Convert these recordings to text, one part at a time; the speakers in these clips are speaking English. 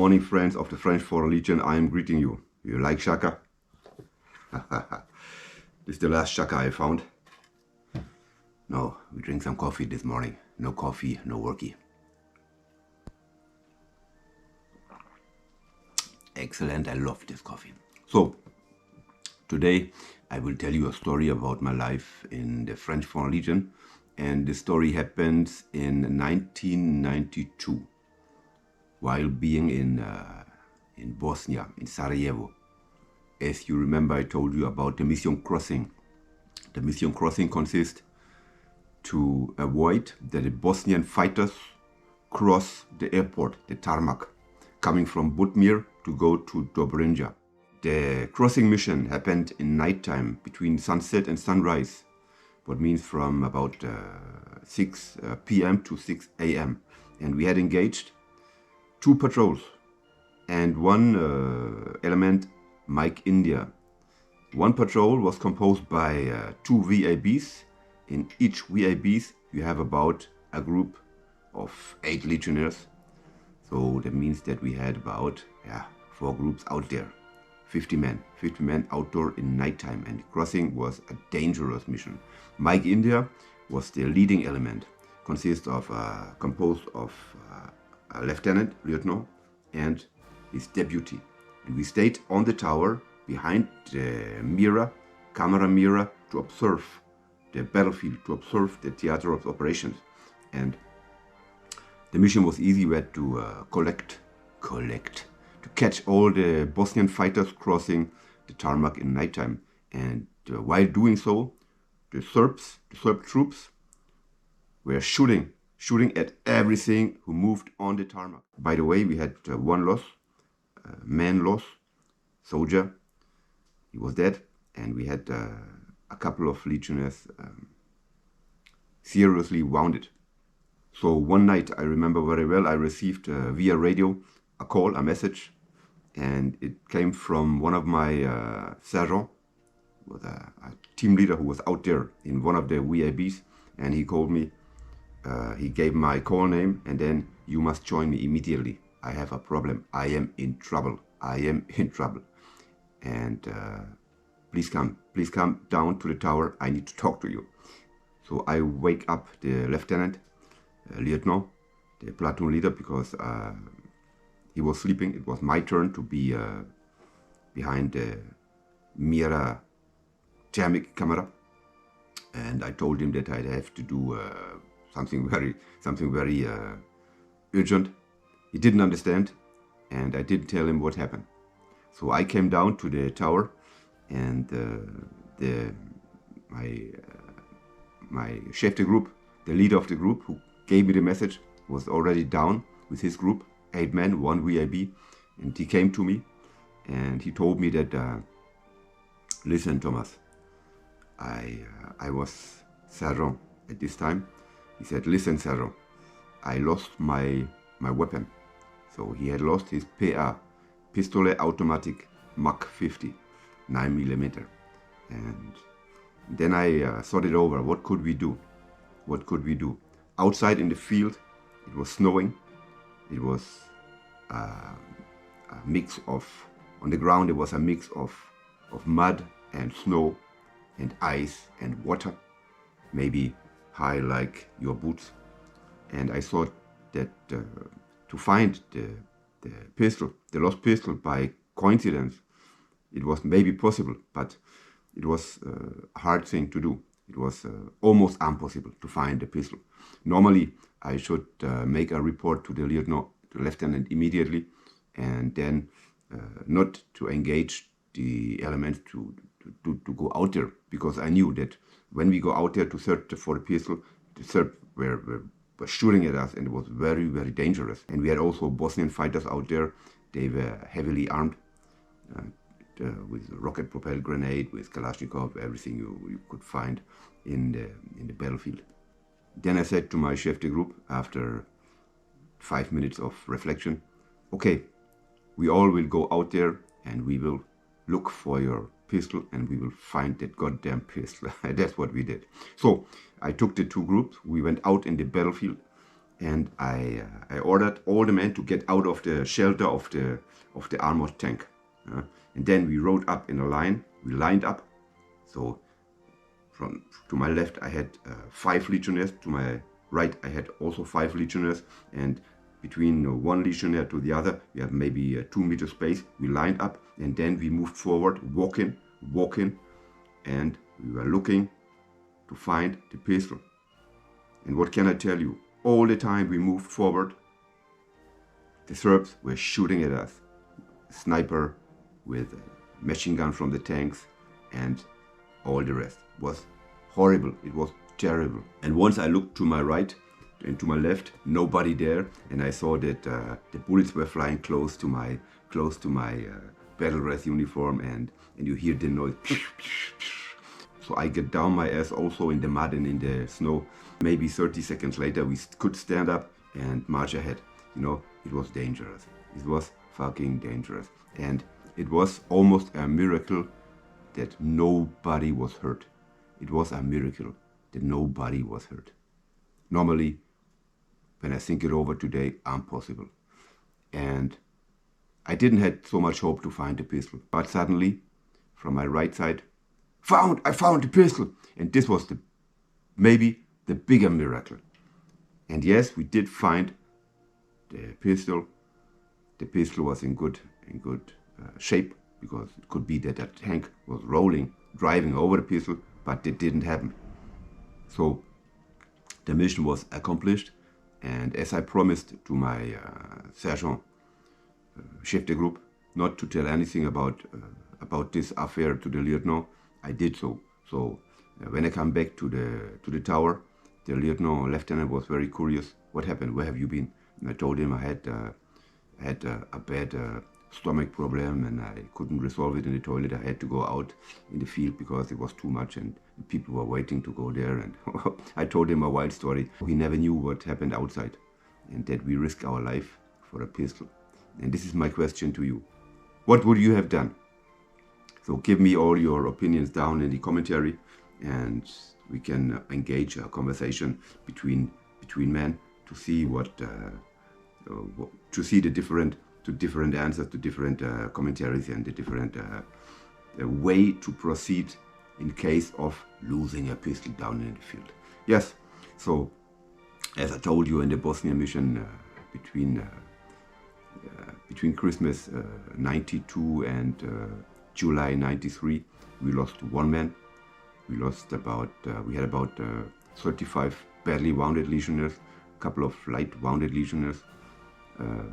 morning, friends of the French Foreign Legion. I am greeting you. You like shaka? This is the last shaka I found. No, we drink some coffee this morning. No coffee, no worky. Excellent, I love this coffee. So, today I will tell you a story about my life in the French Foreign Legion. And the story happens in 1992. While being in Bosnia, in Sarajevo. As you remember, I told you about the mission crossing. The mission crossing consists to avoid that the Bosnian fighters cross the airport, the tarmac, coming from Budimir to go to Dobrinja. The crossing mission happened in nighttime between sunset and sunrise, what means from about 6 p.m. to 6 a.m. And we had engaged 2 patrols and 1 element, Mike India. 1 patrol was composed by 2 VABs. In each VABs you have about a group of 8 legionnaires. So that means that we had about 4 groups out there. 50 men outdoor in nighttime, and crossing was a dangerous mission. Mike India was the leading element, composed of a lieutenant, and his deputy. And we stayed on the tower behind the camera mirror, to observe the battlefield, to observe the theater of operations. And the mission was easy. We had to to catch all the Bosnian fighters crossing the tarmac in nighttime. And while doing so, the Serb troops were shooting at everything who moved on the tarmac. By the way, we had 1 loss, man loss, soldier. He was dead, and we had a couple of legionnaires seriously wounded. So one night, I remember very well, I received via radio a call, a message, and it came from one of my sergeant, was a team leader who was out there in one of the VABs, and he called me. He gave my call name, and then, "You must join me immediately. I have a problem. I am in trouble. I am in trouble. And please come down to the tower. I need to talk to you." So I wake up the lieutenant, lieutenant, the platoon leader, because he was sleeping. It was my turn to be behind the mirror thermic camera, and I told him that I'd have to do something very urgent. He didn't understand, and I didn't tell him what happened. So I came down to the tower, and my chef de group, the leader of the group who gave me the message, was already down with his group, 8 men, 1 VAB, and he came to me, and he told me that, "Listen, Thomas, I was sergeant at this time." He said, "Listen, sergeant, I lost my weapon." So he had lost his PA, Pistole Automatic Mach 50, 9mm. And then I thought it over. What could we do? What could we do? Outside in the field, it was snowing. It was a mix of, on the ground, it was a mix of mud and snow and ice and water, maybe high like your boots. And I thought that to find the pistol, the lost pistol, by coincidence, it was maybe possible, but it was a hard thing to do. It was almost impossible to find the pistol. Normally, I should make a report to the lieutenant immediately, and then not to engage the elements to go out there, because I knew that when we go out there to search for the pistol, the Serbs were shooting at us, and it was very, very dangerous. And we had also Bosnian fighters out there. They were heavily armed with rocket-propelled grenade, with Kalashnikov, everything you could find in the battlefield. Then I said to my chef de group, after 5 minutes of reflection, "Okay, we all will go out there and we will look for your pistol and we will find that goddamn pistol." That's what we did. So I took the 2 groups, we went out in the battlefield, and I ordered all the men to get out of the shelter of the armored tank. And then we rode up in a line. We lined up. So to my left I had 5 legionnaires. To my right I had also 5 legionnaires. And between one legionnaire to the other, we have maybe a 2 meter space. We lined up, and then we moved forward, walking, and we were looking to find the pistol. And what can I tell you? All the time we moved forward, the Serbs were shooting at us. Sniper with a machine gun from the tanks and all the rest. It was horrible. It was terrible. And once I looked to my right and to my left, nobody there, and I saw that the bullets were flying close to my battle dress uniform, and you hear the noise. So I get down my ass also in the mud and in the snow. Maybe 30 seconds later we could stand up and march ahead. You know, it was dangerous. It was fucking dangerous. And it was almost a miracle that nobody was hurt. It was a miracle that nobody was hurt. Normally, when I think it over today, impossible. And I didn't have so much hope to find the pistol. But suddenly, from my right side, I found the pistol. And this was maybe the bigger miracle. And yes, we did find the pistol. The pistol was in good shape, because it could be that a tank was driving over the pistol, but it didn't happen. So the mission was accomplished, and as I promised to my sergeant, chef de group, not to tell anything about this affair to the lieutenant, I did so. So when I come back to the tower, the lieutenant was very curious. What happened? Where have you been? And I told him I had a bad stomach problem, and I couldn't resolve it in the toilet. I had to go out in the field because it was too much and people were waiting to go there. And I told him a wild story. He never knew what happened outside, and that we risked our life for a pistol. And this is my question to you. What would you have done? So give me all your opinions down in the commentary, and we can engage a conversation between men to see the different answers to different commentaries and the different way to proceed in case of losing a pistol down in the field. Yes, so as I told you in the Bosnia mission, between Christmas 92 and July 93, we lost 1 man. We had about 35 badly wounded legionnaires, a couple of light wounded legionnaires.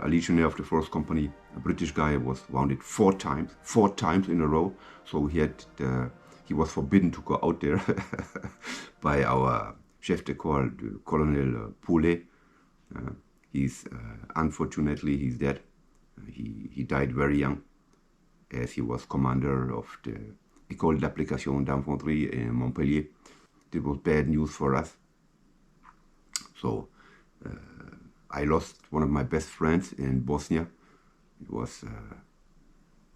A legionnaire of the 1st company, a British guy, was wounded 4 times in a row. So he was forbidden to go out there by our chef de corps, Colonel Poulet. Unfortunately, he's dead. He died very young, as he was commander of the École d'application d'infanterie in Montpellier. It was bad news for us. So I lost one of my best friends in Bosnia. It was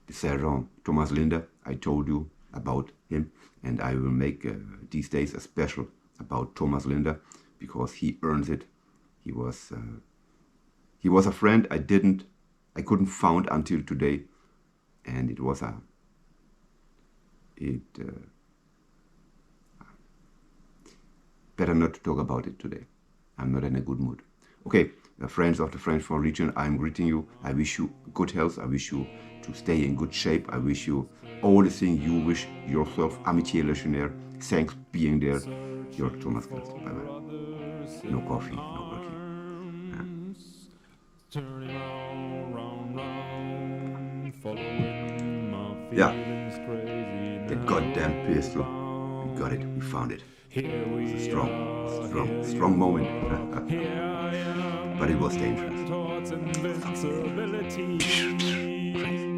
the Sergeant Thomas Linder. I told you about him, and I will make these days a special about Thomas Linder, because he earns it. He was a friend I couldn't find until today, and it was better not to talk about it today. I'm not in a good mood. Okay, friends of the French Foreign Legion, I'm greeting you. I wish you good health. I wish you to stay in good shape. I wish you all the things you wish yourself. Amitié Legionnaire. Thanks being there. Your Thomas Gast. Bye bye. No coffee, no working. Yeah. That goddamn pistol. We got it. We found it. It was a strong moment. But it was dangerous. Crazy.